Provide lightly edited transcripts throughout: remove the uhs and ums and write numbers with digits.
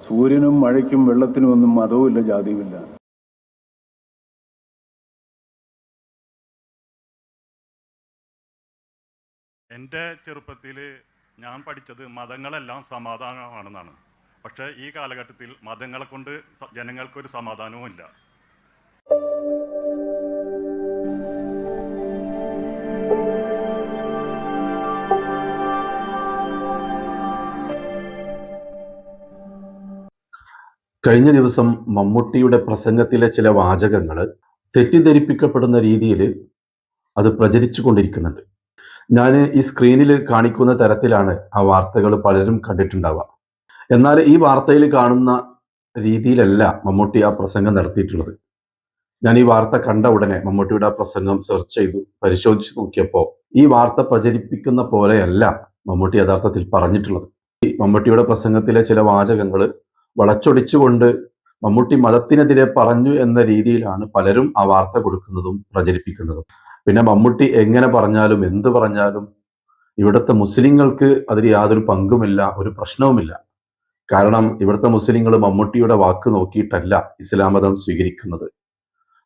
സൂര്യനും മഴയ്ക്കും വെള്ളത്തിനും ഒന്നും മതവുമില്ല, ജാതിയുമില്ല. എൻ്റെ ചെറുപ്പത്തിൽ ഞാൻ പഠിച്ചത് മതങ്ങളെല്ലാം സമാധാനമാണെന്നാണ്. പക്ഷേ ഈ കാലഘട്ടത്തിൽ മതങ്ങളെ കൊണ്ട് ജനങ്ങൾക്കൊരു സമാധാനവുമില്ല. കഴിഞ്ഞ ദിവസം മമ്മൂട്ടിയുടെ പ്രസംഗത്തിലെ ചില വാചകങ്ങൾ തെറ്റിദ്ധരിപ്പിക്കപ്പെടുന്ന രീതിയിൽ അത് പ്രചരിച്ചു കൊണ്ടിരിക്കുന്നുണ്ട്. ഞാൻ ഈ സ്ക്രീനിൽ കാണിക്കുന്ന തരത്തിലാണ് ആ വാർത്തകൾ പലരും കണ്ടിട്ടുണ്ടാവുക. എന്നാൽ ഈ വാർത്തയിൽ കാണുന്ന രീതിയിലല്ല മമ്മൂട്ടി ആ പ്രസംഗം നടത്തിയിട്ടുള്ളത്. ഞാൻ ഈ വാർത്ത കണ്ട ഉടനെ മമ്മൂട്ടിയുടെ ആ പ്രസംഗം സെർച്ച് ചെയ്തു പരിശോധിച്ച് നോക്കിയപ്പോൾ ഈ വാർത്ത പ്രചരിപ്പിക്കുന്ന പോലെയല്ല മമ്മൂട്ടി യഥാർത്ഥത്തിൽ പറഞ്ഞിട്ടുള്ളത്. ഈ മമ്മൂട്ടിയുടെ പ്രസംഗത്തിലെ ചില വാചകങ്ങൾ വളച്ചൊടിച്ചുകൊണ്ട് മമ്മൂട്ടി മതത്തിനെതിരെ പറഞ്ഞു എന്ന രീതിയിലാണ് പലരും ആ വാർത്ത കൊടുക്കുന്നതും പ്രചരിപ്പിക്കുന്നതും. പിന്നെ മമ്മൂട്ടി എങ്ങനെ പറഞ്ഞാലും എന്ത് പറഞ്ഞാലും ഇവിടുത്തെ മുസ്ലിങ്ങൾക്ക് അതിൽ യാതൊരു പങ്കുമില്ല, ഒരു പ്രശ്നവുമില്ല. കാരണം ഇവിടുത്തെ മുസ്ലിങ്ങൾ മമ്മൂട്ടിയുടെ വാക്ക് നോക്കിയിട്ടല്ല ഇസ്ലാം മതം സ്വീകരിക്കുന്നത്.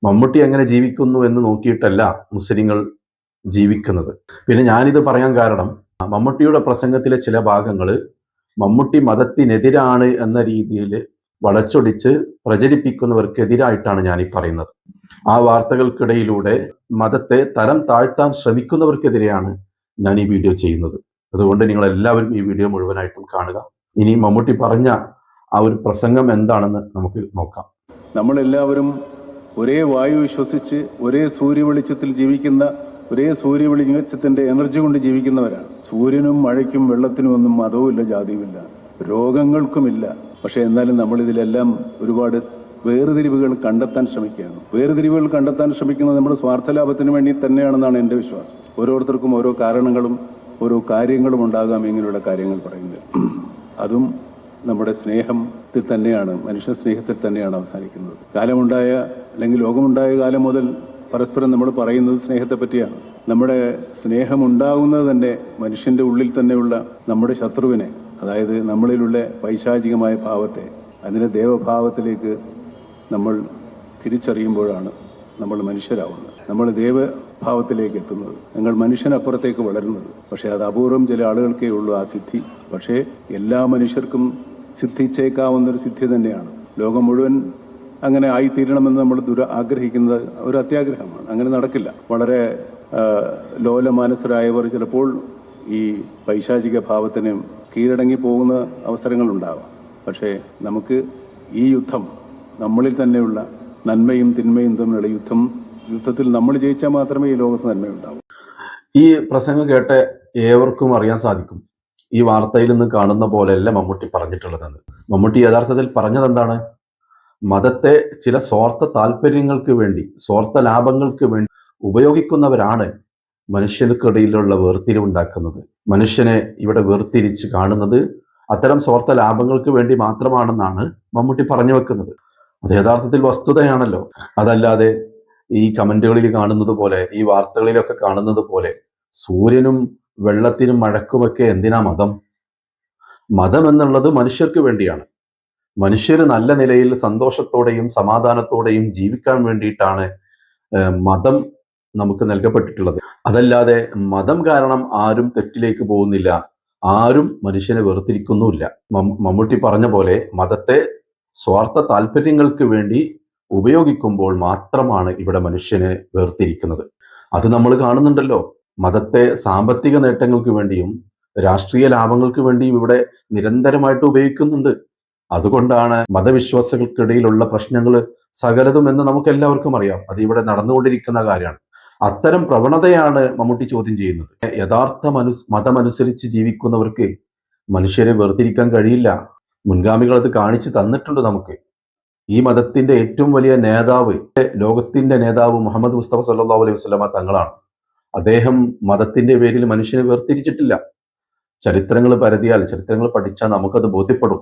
മമ്മൂട്ടി എങ്ങനെ ജീവിക്കുന്നു എന്ന് നോക്കിയിട്ടല്ല മുസ്ലിങ്ങൾ ജീവിക്കുന്നത്. പിന്നെ ഞാനിത് പറയാൻ കാരണം മമ്മൂട്ടിയുടെ പ്രസംഗത്തിലെ ചില ഭാഗങ്ങൾ മമ്മൂട്ടി മതത്തിനെതിരാണ് എന്ന രീതിയിൽ വളച്ചൊടിച്ച് പ്രചരിപ്പിക്കുന്നവർക്കെതിരായിട്ടാണ് ഞാൻ ഈ പറയുന്നത്. ആ വാർത്തകൾക്കിടയിലൂടെ മതത്തെ തരം താഴ്ത്താൻ ശ്രമിക്കുന്നവർക്കെതിരെയാണ് ഞാൻ ഈ വീഡിയോ ചെയ്യുന്നത്. അതുകൊണ്ട് നിങ്ങൾ എല്ലാവരും ഈ വീഡിയോ മുഴുവനായിട്ടും കാണുക. ഇനി മമ്മൂട്ടി പറഞ്ഞ ആ ഒരു പ്രസംഗം എന്താണെന്ന് നമുക്ക് നോക്കാം. നമ്മളെല്ലാവരും ഒരേ വായു ശ്വസിച്ച് ഒരേ സൂര്യ വെളിച്ചത്തിൽ ജീവിക്കുന്ന, ഒരേ സൂര്യ വെളിച്ചത്തിന്റെ എനർജി കൊണ്ട് ജീവിക്കുന്നവരാണ്. സൂര്യനും മഴയ്ക്കും വെള്ളത്തിനും ഒന്നും മതവുമില്ല, ജാതിയുമില്ല, രോഗങ്ങൾക്കുമില്ല. പക്ഷെ എന്നാലും നമ്മളിതിലെല്ലാം ഒരുപാട് വേർതിരിവുകൾ കണ്ടെത്താൻ ശ്രമിക്കുകയാണ്. വേർതിരിവുകൾ കണ്ടെത്താൻ ശ്രമിക്കുന്നത് നമ്മുടെ സ്വാർത്ഥലാഭത്തിന് വേണ്ടി തന്നെയാണെന്നാണ് എൻ്റെ വിശ്വാസം. ഓരോരുത്തർക്കും ഓരോ കാരണങ്ങളും ഓരോ കാര്യങ്ങളും ഉണ്ടാകാം ഇങ്ങനെയുള്ള കാര്യങ്ങൾ പറയുന്നത്. അതും നമ്മുടെ സ്നേഹത്തിൽ തന്നെയാണ്, മനുഷ്യ സ്നേഹത്തിൽ തന്നെയാണ് അവസാനിക്കുന്നത്. കാലമുണ്ടായ അല്ലെങ്കിൽ ലോകമുണ്ടായ കാലം മുതൽ പരസ്പരം നമ്മൾ പറയുന്നത് സ്നേഹത്തെ പറ്റിയാണ്. നമ്മുടെ സ്നേഹമുണ്ടാകുന്നത് തന്നെ മനുഷ്യൻ്റെ ഉള്ളിൽ തന്നെയുള്ള നമ്മുടെ ശത്രുവിനെ, അതായത് നമ്മളിലുള്ള പൈശാചികമായ ഭാവത്തെ, അതിനെ ദേവഭാവത്തിലേക്ക് നമ്മൾ തിരിച്ചറിയുമ്പോഴാണ് നമ്മൾ മനുഷ്യരാവുന്നത്, നമ്മൾ ദേവഭാവത്തിലേക്ക് എത്തുന്നത്, നിങ്ങൾ മനുഷ്യനപ്പുറത്തേക്ക് വളരുന്നത്. പക്ഷേ അത് അപൂർവം ചില ആളുകൾക്കേ ഉള്ളൂ ആ സിദ്ധി. പക്ഷേ എല്ലാ മനുഷ്യർക്കും സിദ്ധിച്ചേക്കാവുന്നൊരു സിദ്ധി തന്നെയാണ്. ലോകം മുഴുവൻ അങ്ങനെ ആയിത്തീരണമെന്ന് നമ്മൾ ആഗ്രഹിക്കുന്നത് ഒരു അത്യാഗ്രഹമാണ്. അങ്ങനെ നടക്കില്ല. വളരെ ലോലമാനസരായവർ ചിലപ്പോൾ ഈ പൈശാചിക ഭാവത്തിന് കീഴടങ്ങി പോകുന്ന അവസരങ്ങളുണ്ടാവാം. പക്ഷേ നമുക്ക് ഈ യുദ്ധം, നമ്മളിൽ തന്നെയുള്ള നന്മയും തിന്മയും തമ്മിലുള്ള യുദ്ധത്തിൽ നമ്മൾ ജയിച്ചാൽ മാത്രമേ ഈ ലോകത്ത് നന്മയുണ്ടാവൂ. ഈ പ്രസംഗം കേട്ട ഏവർക്കും അറിയാൻ സാധിക്കും ഈ വാർത്തയിൽ നിന്ന് കാണുന്ന പോലെയല്ല മമ്മൂട്ടി പറഞ്ഞിട്ടുള്ളതെന്ന്. മമ്മൂട്ടി യഥാർത്ഥത്തിൽ പറഞ്ഞത് എന്താണ്? മതത്തെ ചില സ്വാർത്ഥ താല്പര്യങ്ങൾക്ക് വേണ്ടി, സ്വാർത്ഥ ലാഭങ്ങൾക്ക് വേണ്ടി ഉപയോഗിക്കുന്നവരാണ് മനുഷ്യർക്കിടയിലുള്ള വേർതിരിവുണ്ടാക്കുന്നത്. മനുഷ്യനെ ഇവിടെ വേർതിരിച്ച് കാണുന്നത് അത്തരം സ്വാർത്ഥ ലാഭങ്ങൾക്ക് വേണ്ടി മാത്രമാണെന്നാണ് മമ്മൂട്ടി പറഞ്ഞു വെക്കുന്നത്. അത് യഥാർത്ഥത്തിൽ വസ്തുതയാണല്ലോ. അതല്ലാതെ ഈ കമന്റുകളിൽ കാണുന്നത് പോലെ, ഈ വാർത്തകളിലൊക്കെ കാണുന്നത് പോലെ സൂര്യനും വെള്ളത്തിനും മഴക്കുമൊക്കെ എന്തിനാ മതം? മതം എന്നുള്ളത് മനുഷ്യർക്ക് വേണ്ടിയാണ്. മനുഷ്യർ നല്ല നിലയിൽ സന്തോഷത്തോടെയും സമാധാനത്തോടെയും ജീവിക്കാൻ വേണ്ടിയിട്ടാണ് മതം നമുക്ക് നൽകപ്പെട്ടിട്ടുള്ളത്. അതല്ലാതെ മതം കാരണം ആരും തെറ്റിലേക്ക് പോകുന്നില്ല, ആരും മനുഷ്യനെ വേർതിരിക്കുന്നുമില്ല. മമ്മൂട്ടി പറഞ്ഞ പോലെ മതത്തെ സ്വാർത്ഥ താല്പര്യങ്ങൾക്ക് വേണ്ടി ഉപയോഗിക്കുമ്പോൾ മാത്രമാണ് ഇവിടെ മനുഷ്യനെ വേർതിരിക്കുന്നത്. അത് നമ്മൾ കാണുന്നുണ്ടല്ലോ. മതത്തെ സാമ്പത്തിക നേട്ടങ്ങൾക്ക് വേണ്ടിയും രാഷ്ട്രീയ ലാഭങ്ങൾക്ക് വേണ്ടിയും ഇവിടെ നിരന്തരമായിട്ട് ഉപയോഗിക്കുന്നുണ്ട്. അതുകൊണ്ടാണ് മതവിശ്വാസികൾക്കിടയിലുള്ള പ്രശ്നങ്ങൾ സകലതും എന്ന് നമുക്ക് എല്ലാവർക്കും അറിയാം. അത് ഇവിടെ നടന്നുകൊണ്ടിരിക്കുന്ന കാര്യമാണ്. അത്തരം പ്രവണതയാണ് മമ്മൂട്ടി ചോദ്യം ചെയ്യുന്നത്. യഥാർത്ഥ മതമനുസരിച്ച് ജീവിക്കുന്നവർക്ക് മനുഷ്യരെ വേർതിരിക്കാൻ കഴിയില്ല. മുൻഗാമികൾ അത് കാണിച്ചു തന്നിട്ടുണ്ട് നമുക്ക്. ഈ മതത്തിന്റെ ഏറ്റവും വലിയ നേതാവ്, ലോകത്തിന്റെ നേതാവ് മുഹമ്മദ് മുസ്തഫ സല്ലല്ലാഹു അലൈഹി വസല്ലമ തങ്ങളാണ്. അദ്ദേഹം മതത്തിന്റെ പേരിൽ മനുഷ്യനെ വേർതിരിച്ചിട്ടില്ല. ചരിത്രങ്ങൾ പഠിച്ചാൽ നമുക്കത് ബോധ്യപ്പെടും.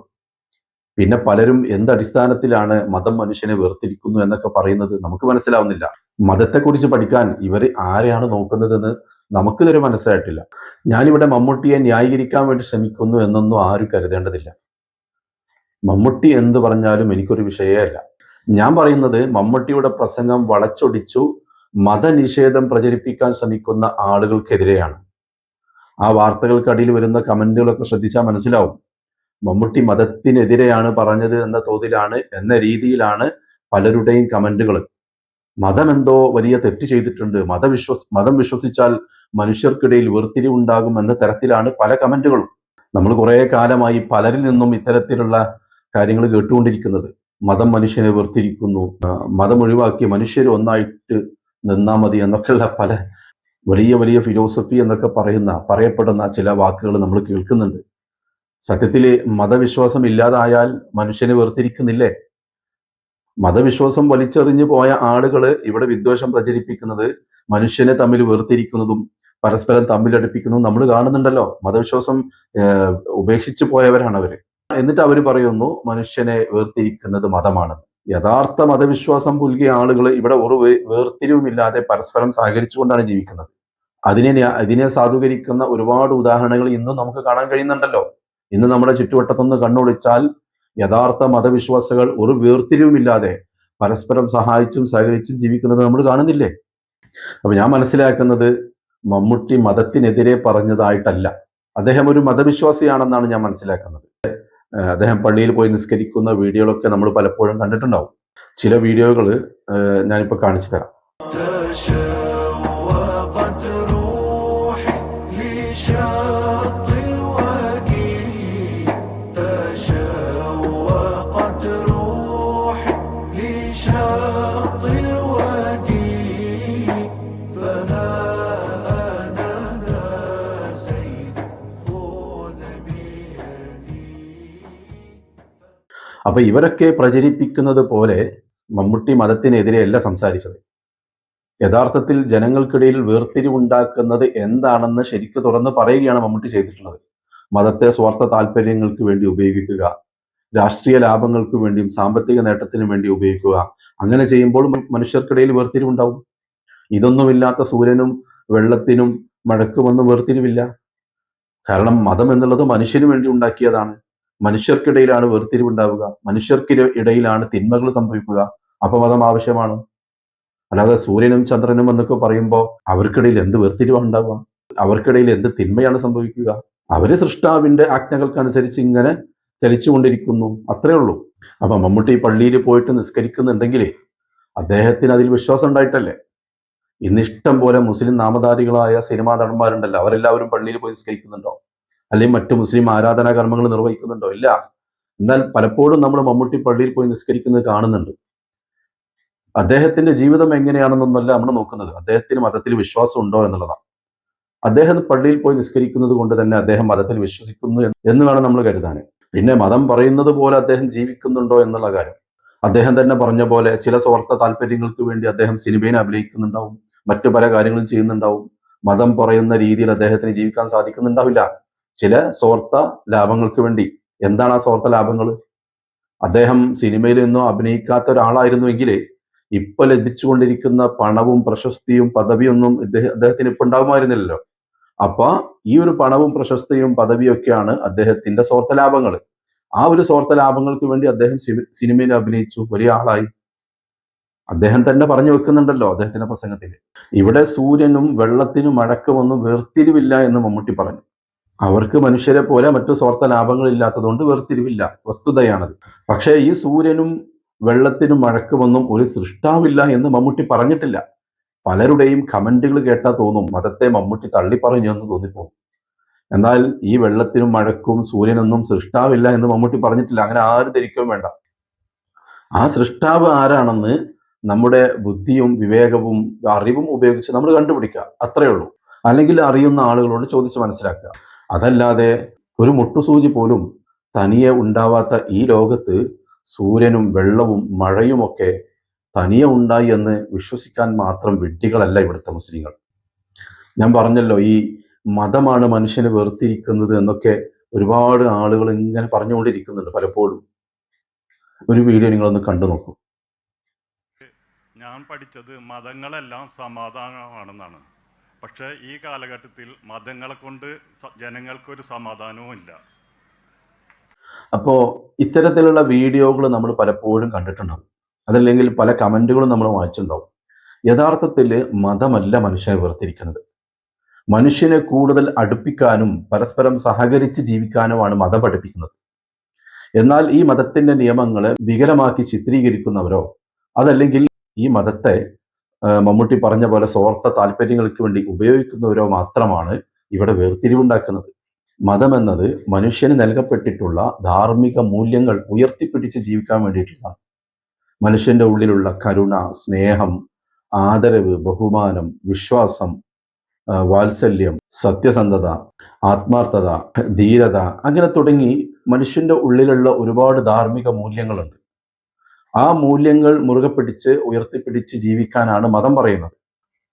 പിന്നെ പലരും എന്തടിസ്ഥാനത്തിലാണ് മതം മനുഷ്യനെ വേർതിരിക്കുന്നു എന്നൊക്കെ പറയുന്നത് നമുക്ക് മനസ്സിലാവുന്നില്ല. മതത്തെക്കുറിച്ച് പഠിക്കാൻ ഇവർ ആരെയാണ് നോക്കുന്നതെന്ന് നമുക്കിതുവരെ മനസ്സിലായിട്ടില്ല. ഞാനിവിടെ മമ്മൂട്ടിയെ ന്യായീകരിക്കാൻ വേണ്ടി ശ്രമിക്കുന്നു എന്നൊന്നും ആരും കരുതേണ്ടതില്ല. മമ്മൂട്ടി എന്ത് പറഞ്ഞാലും എനിക്കൊരു വിഷയമല്ല. ഞാൻ പറയുന്നത് മമ്മൂട്ടിയുടെ പ്രസംഗം വളച്ചൊടിച്ചു മതനിഷേധം പ്രചരിപ്പിക്കാൻ ശ്രമിക്കുന്ന ആളുകൾക്കെതിരെയാണ്. ആ വാർത്തകൾക്കടിയിൽ വരുന്ന കമന്റുകളൊക്കെ ശ്രദ്ധിച്ചാൽ മനസ്സിലാവും. മമ്മൂട്ടി മതത്തിനെതിരെയാണ് പറഞ്ഞത് എന്ന തോതിലാണ്, എന്ന രീതിയിലാണ് പലരുടെയും കമന്റുകൾ. മതം എന്തോ വലിയ തെറ്റ് ചെയ്തിട്ടുണ്ട്, മതം വിശ്വസിച്ചാൽ മനുഷ്യർക്കിടയിൽ വേർതിരിവുണ്ടാകും എന്ന തരത്തിലാണ് പല കമന്റുകളും. നമ്മൾ കുറെ കാലമായി പലരിൽ നിന്നും ഇത്തരത്തിലുള്ള കാര്യങ്ങൾ കേട്ടുകൊണ്ടിരിക്കുന്നത്. മതം മനുഷ്യനെ വേർതിരിക്കുന്നു, മതം ഒഴിവാക്കി മനുഷ്യർ ഒന്നായിട്ട് നിന്നാ മതി എന്നൊക്കെയുള്ള പല വലിയ വലിയ ഫിലോസഫി എന്നൊക്കെ പറയപ്പെടുന്ന ചില വാക്കുകൾ നമ്മൾ കേൾക്കുന്നുണ്ട്. സത്യത്തിൽ മതവിശ്വാസം ഇല്ലാതായാൽ മനുഷ്യനെ വേർതിരിക്കുന്നില്ലേ? മതവിശ്വാസം വലിച്ചെറിഞ്ഞു പോയ ആളുകൾ ഇവിടെ വിദ്വേഷം പ്രചരിപ്പിക്കുന്നത്, മനുഷ്യനെ തമ്മിൽ വേർതിരിക്കുന്നതും പരസ്പരം തമ്മിലടുപ്പിക്കുന്നതും നമ്മൾ കാണുന്നുണ്ടല്ലോ. മതവിശ്വാസം ഉപേക്ഷിച്ചു പോയവരാണ് അവര്. എന്നിട്ട് അവർ പറയുന്നു മനുഷ്യനെ വേർതിരിക്കുന്നത് മതമാണ്. യഥാർത്ഥ മതവിശ്വാസം പുൽകിയ ആളുകൾ ഇവിടെ ഒരു വേർതിരിവുമില്ലാതെ പരസ്പരം സഹകരിച്ചുകൊണ്ടാണ് ജീവിക്കുന്നത്. അതിനെ സാധൂകരിക്കുന്ന ഒരുപാട് ഉദാഹരണങ്ങൾ ഇന്നും നമുക്ക് കാണാൻ കഴിയുന്നുണ്ടല്ലോ. ഇന്ന് നമ്മുടെ ചുറ്റുവട്ടത്തൊന്ന് കണ്ണോടിച്ചാൽ യഥാർത്ഥ മതവിശ്വാസികൾ ഒരു വേർതിരിവുമില്ലാതെ പരസ്പരം സഹായിച്ചും സഹകരിച്ചും ജീവിക്കുന്നത് നമ്മൾ കാണുന്നില്ലേ? അപ്പൊ ഞാൻ മനസ്സിലാക്കുന്നത് മമ്മൂട്ടി മതത്തിനെതിരെ പറഞ്ഞതായിട്ടല്ല, അദ്ദേഹം ഒരു മതവിശ്വാസിയാണെന്നാണ് ഞാൻ മനസ്സിലാക്കുന്നത്. അദ്ദേഹം പള്ളിയിൽ പോയി നിസ്കരിക്കുന്ന വീഡിയോകളൊക്കെ നമ്മൾ പലപ്പോഴും കണ്ടിട്ടുണ്ടാവും. ചില വീഡിയോകൾ ഞാനിപ്പോൾ കാണിച്ചു തരാം. അപ്പൊ ഇവരൊക്കെ പ്രചരിപ്പിക്കുന്നത് പോലെ മമ്മൂട്ടി മതത്തിനെതിരെയല്ല സംസാരിച്ചത്. യഥാർത്ഥത്തിൽ ജനങ്ങൾക്കിടയിൽ വേർതിരിവുണ്ടാക്കുന്നത് എന്താണെന്ന് ശരിക്ക് തുറന്ന് പറയുകയാണ് മമ്മൂട്ടി ചെയ്തിട്ടുള്ളത്. മതത്തെ സ്വാർത്ഥ താല്പര്യങ്ങൾക്ക് വേണ്ടി ഉപയോഗിക്കുക, രാഷ്ട്രീയ ലാഭങ്ങൾക്ക് വേണ്ടിയും സാമ്പത്തിക നേട്ടത്തിനു വേണ്ടി ഉപയോഗിക്കുക. അങ്ങനെ ചെയ്യുമ്പോൾ മനുഷ്യർക്കിടയിൽ വേർതിരിവുണ്ടാവും. ഇതൊന്നുമില്ലാത്ത സൂര്യനും വെള്ളത്തിനും മഴക്കുമൊന്നും വേർതിരിവില്ല. കാരണം മതം എന്നുള്ളത് മനുഷ്യന് വേണ്ടി ഉണ്ടാക്കിയതാണ്. മനുഷ്യർക്കിടയിലാണ് വേർതിരിവുണ്ടാവുക, മനുഷ്യർക്കിടയിലാണ് തിന്മകൾ സംഭവിക്കുക. അപ്പൊ മതം ആവശ്യമാണ്. അല്ലാതെ സൂര്യനും ചന്ദ്രനും എന്നൊക്കെ പറയുമ്പോൾ അവർക്കിടയിൽ എന്ത് വേർതിരിവാണ് ഉണ്ടാവുക? അവർക്കിടയിൽ എന്ത് തിന്മയാണ് സംഭവിക്കുക? അവര് സൃഷ്ടാവിന്റെ ആജ്ഞകൾക്കനുസരിച്ച് ഇങ്ങനെ ചലിച്ചുകൊണ്ടിരിക്കുന്നു, അത്രേ ഉള്ളൂ. അപ്പൊ മമ്മൂട്ടി പള്ളിയിൽ പോയിട്ട് നിസ്കരിക്കുന്നുണ്ടെങ്കിൽ അദ്ദേഹത്തിന് അതിൽ വിശ്വാസം ഉണ്ടായിട്ടല്ലേ? ഇന്ന് ഇഷ്ടം പോലെ മുസ്ലിം നാമധാരികളായ സിനിമാ നടന്മാരുണ്ടല്ലോ, അവരെല്ലാവരും പള്ളിയിൽ പോയി നിസ്കരിക്കുന്നുണ്ടോ? അല്ലെങ്കിൽ മറ്റു മുസ്ലിം ആരാധനാ കർമ്മങ്ങൾ നിർവഹിക്കുന്നുണ്ടോ? ഇല്ല. എന്നാൽ പലപ്പോഴും നമ്മൾ മമ്മൂട്ടി പള്ളിയിൽ പോയി നിസ്കരിക്കുന്നത് കാണുന്നുണ്ട്. അദ്ദേഹത്തിന്റെ ജീവിതം എങ്ങനെയാണെന്നൊന്നല്ല നമ്മൾ നോക്കുന്നത്, അദ്ദേഹത്തിന് മതത്തിൽ വിശ്വാസം ഉണ്ടോ എന്നുള്ളതാണ്. അദ്ദേഹം പള്ളിയിൽ പോയി നിസ്കരിക്കുന്നത് കൊണ്ട് തന്നെ അദ്ദേഹം മതത്തിൽ വിശ്വസിക്കുന്നു എന്ന് വേണം നമ്മൾ കരുതാൻ. പിന്നെ മതം പറയുന്നത് പോലെ അദ്ദേഹം ജീവിക്കുന്നുണ്ടോ എന്നുള്ള കാര്യം, അദ്ദേഹം തന്നെ പറഞ്ഞ പോലെ ചില സ്വാർത്ഥ താല്പര്യങ്ങൾക്ക് വേണ്ടി അദ്ദേഹം സിനിമയിൽ അഭിനയിക്കുന്നുണ്ടാവും, മറ്റു പല കാര്യങ്ങളും ചെയ്യുന്നുണ്ടാവും. മതം പറയുന്ന രീതിയിൽ അദ്ദേഹത്തിന് ജീവിക്കാൻ സാധിക്കുന്നുണ്ടാവില്ല, ചില സ്വാർത്ഥ ലാഭങ്ങൾക്ക് വേണ്ടി. എന്താണ് ആ സ്വാർത്ഥ ലാഭങ്ങൾ? അദ്ദേഹം സിനിമയിൽ നിന്നോ അഭിനയിക്കാത്ത ഒരാളായിരുന്നുവെങ്കിൽ ഇപ്പൊ ലഭിച്ചുകൊണ്ടിരിക്കുന്ന പണവും പ്രശസ്തിയും പദവിയൊന്നും അദ്ദേഹത്തിന് ഇപ്പൊ ഉണ്ടാകുമായിരുന്നില്ലല്ലോ. അപ്പൊ ഈ ഒരു പണവും പ്രശസ്തിയും പദവിയൊക്കെയാണ് അദ്ദേഹത്തിന്റെ സ്വാർത്ഥ ലാഭങ്ങൾ. ആ ഒരു സ്വാർത്ഥ ലാഭങ്ങൾക്ക് വേണ്ടി അദ്ദേഹം സിനിമയിൽ അഭിനയിച്ചു, വലിയ ആളായി. അദ്ദേഹം തന്നെ പറഞ്ഞു വെക്കുന്നുണ്ടല്ലോ അദ്ദേഹത്തിന്റെ പ്രസംഗത്തിൽ, ഇവിടെ സൂര്യനും വെള്ളത്തിനും മഴക്കുമൊന്നും വേർതിരിവില്ല എന്ന് മമ്മൂട്ടി പറഞ്ഞു. അവർക്ക് മനുഷ്യരെ പോലെ മറ്റു സ്വാർത്ഥ ലാഭങ്ങൾ ഇല്ലാത്തതുകൊണ്ട് വേർതിരിവില്ല, വസ്തുതയാണത്. പക്ഷേ ഈ സൂര്യനും വെള്ളത്തിനും മഴക്കുമൊന്നും ഒരു സൃഷ്ടാവില്ല എന്ന് മമ്മൂട്ടി പറഞ്ഞിട്ടില്ല. പലരുടെയും കമന്റുകൾ കേട്ടാൽ തോന്നും മതത്തെ മമ്മൂട്ടി തള്ളി പറഞ്ഞു എന്ന് തോന്നിപ്പോകും. എന്നാൽ ഈ വെള്ളത്തിനും മഴക്കും സൂര്യനൊന്നും സൃഷ്ടാവില്ല എന്ന് മമ്മൂട്ടി പറഞ്ഞിട്ടില്ല. അങ്ങനെ ആരും ധരിക്കുകയും വേണ്ട. ആ സൃഷ്ടാവ് ആരാണെന്ന് നമ്മുടെ ബുദ്ധിയും വിവേകവും അറിവും ഉപയോഗിച്ച് നമ്മൾ കണ്ടുപിടിക്കുക, അത്രയേ ഉള്ളൂ. അല്ലെങ്കിൽ അറിയുന്ന ആളുകളോട് ചോദിച്ച് മനസ്സിലാക്കുക. അതല്ലാതെ ഒരു മുട്ടുസൂചി പോലും തനിയെ ഉണ്ടാവാത്ത ഈ ലോകത്ത് സൂര്യനും വെള്ളവും മഴയുമൊക്കെ തനിയെ ഉണ്ടായി എന്ന് വിശ്വസിക്കാൻ മാത്രം വിഡ്ഢികളല്ല ഇവിടുത്തെ മുസ്ലിങ്ങൾ. ഞാൻ പറഞ്ഞല്ലോ, ഈ മതമാണ് മനുഷ്യനെ വേർതിരിക്കുന്നത് എന്നൊക്കെ ഒരുപാട് ആളുകൾ ഇങ്ങനെ പറഞ്ഞുകൊണ്ടിരിക്കുന്നുണ്ട് പലപ്പോഴും. ഒരു വീഡിയോ നിങ്ങളൊന്ന് കണ്ടു നോക്കൂ. ഞാൻ പഠിച്ചത് മതങ്ങളെല്ലാം സമാധാനമാണെന്നാണ്. പക്ഷേ ഈ കാലഘട്ടത്തിൽ മതങ്ങളെ കൊണ്ട് ജനങ്ങൾക്കൊരു സമാധാനവും ഇല്ല. അപ്പോൾ ഇത്തരത്തിലുള്ള വീഡിയോകൾ നമ്മൾ പലപ്പോഴും കണ്ടിട്ടുണ്ടാവും, അതല്ലെങ്കിൽ പല കമൻറ്റുകളും നമ്മൾ വായിച്ചിട്ടുണ്ടാവും. യഥാർത്ഥത്തിൽ മതമല്ല മനുഷ്യനെ വേർതിരിക്കുന്നത്. മനുഷ്യനെ കൂടുതൽ അടുപ്പിക്കാനും പരസ്പരം സഹകരിച്ച് ജീവിക്കാനുമാണ് മതം പഠിപ്പിക്കുന്നത്. എന്നാൽ ഈ മതത്തിന്റെ നിയമങ്ങളെ വികലമാക്കി ചിത്രീകരിക്കുന്നവരോ അതല്ലെങ്കിൽ ഈ മതത്തെ മമ്മൂട്ടി പറഞ്ഞ പോലെ സ്വാർത്ഥ താല്പര്യങ്ങൾക്ക് വേണ്ടി ഉപയോഗിക്കുന്നവരോ മാത്രമാണ് ഇവിടെ വേർതിരിവുണ്ടാക്കുന്നത്. മതം എന്നത് മനുഷ്യന് നൽകപ്പെട്ടിട്ടുള്ള ധാർമ്മിക മൂല്യങ്ങൾ ഉയർത്തിപ്പിടിച്ച് ജീവിക്കാൻ വേണ്ടിയിട്ടുള്ളതാണ്. മനുഷ്യന്റെ ഉള്ളിലുള്ള കരുണ, സ്നേഹം, ആദരവ്, ബഹുമാനം, വിശ്വാസം, വാത്സല്യം, സത്യസന്ധത, ആത്മാർത്ഥത, ധീരത, അങ്ങനെ തുടങ്ങി മനുഷ്യന്റെ ഉള്ളിലുള്ള ഒരുപാട് ധാർമ്മിക മൂല്യങ്ങളുണ്ട്. ആ മൂല്യങ്ങൾ മുറുകെ പിടിച്ച് ഉയർത്തിപ്പിടിച്ച് ജീവിക്കാനാണ് മതം പറയുന്നത്.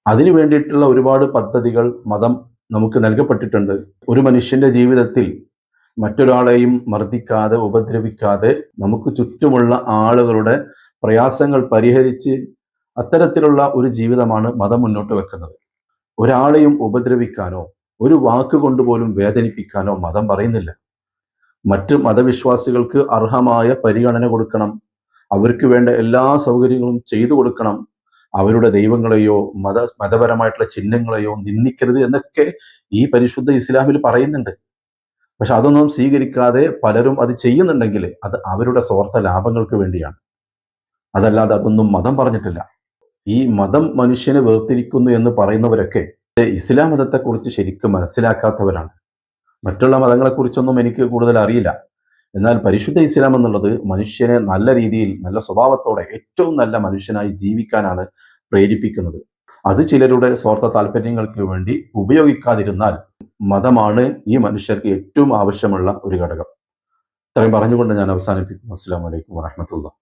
അതിനു വേണ്ടിയിട്ടുള്ള ഒരുപാട് പദ്ധതികൾ മതം നമുക്ക് നൽകപ്പെട്ടിട്ടുണ്ട്. ഒരു മനുഷ്യന്റെ ജീവിതത്തിൽ മറ്റൊരാളെയും മർദ്ദിക്കാതെ, ഉപദ്രവിക്കാതെ, നമുക്ക് ചുറ്റുമുള്ള ആളുകളുടെ പ്രയാസങ്ങൾ പരിഹരിച്ച് അത്തരത്തിലുള്ള ഒരു ജീവിതമാണ് മതം മുന്നോട്ട് വെക്കുന്നത്. ഒരാളെയും ഉപദ്രവിക്കാനോ ഒരു വാക്കുകൊണ്ട് പോലും വേദനിപ്പിക്കാനോ മതം പറയുന്നില്ല. മറ്റ് മതവിശ്വാസികൾക്ക് അർഹമായ പരിഗണന കൊടുക്കണം, അവർക്ക് വേണ്ട എല്ലാ സൗകര്യങ്ങളും ചെയ്തു കൊടുക്കണം, അവരുടെ ദൈവങ്ങളെയോ മതപരമായിട്ടുള്ള ചിഹ്നങ്ങളെയോ നിന്ദിക്കരുത് എന്നൊക്കെ ഈ പരിശുദ്ധ ഇസ്ലാമിൽ പറയുന്നുണ്ട്. പക്ഷെ അതൊന്നും സ്വീകരിക്കാതെ പലരും അത് ചെയ്യുന്നുണ്ടെങ്കിൽ അത് അവരുടെ സ്വാർത്ഥ ലാഭങ്ങൾക്ക് വേണ്ടിയാണ്, അതല്ലാതെ അതൊന്നും മതം പറഞ്ഞിട്ടില്ല. ഈ മതം മനുഷ്യനെ വേർതിരിക്കുന്നു എന്ന് പറയുന്നവരൊക്കെ ഇസ്ലാം മതത്തെക്കുറിച്ച് ശരിക്കും മനസ്സിലാക്കാത്തവരാണ്. മറ്റുള്ള മതങ്ങളെക്കുറിച്ചൊന്നും എനിക്ക് കൂടുതൽ അറിയില്ല. എന്നാൽ പരിശുദ്ധ ഇസ്ലാം എന്നുള്ളത് മനുഷ്യനെ നല്ല രീതിയിൽ, നല്ല സ്വഭാവത്തോടെ ഏറ്റവും നല്ല മനുഷ്യനായി ജീവിക്കാനാണ് പ്രേരിപ്പിക്കുന്നത്. അത് ചിലരുടെ സ്വാർത്ഥ താല്പര്യങ്ങൾക്ക് വേണ്ടി ഉപയോഗിക്കാതിരുന്നാൽ മതമാണ് ഈ മനുഷ്യർക്ക് ഏറ്റവും ആവശ്യമുള്ള ഒരു ഘടകം. ഇത്രയും പറഞ്ഞുകൊണ്ട് ഞാൻ അവസാനിപ്പിക്കുന്നു. അസ്സലാമു അലൈക്കും വറഹ്മത്തുള്ളാഹി.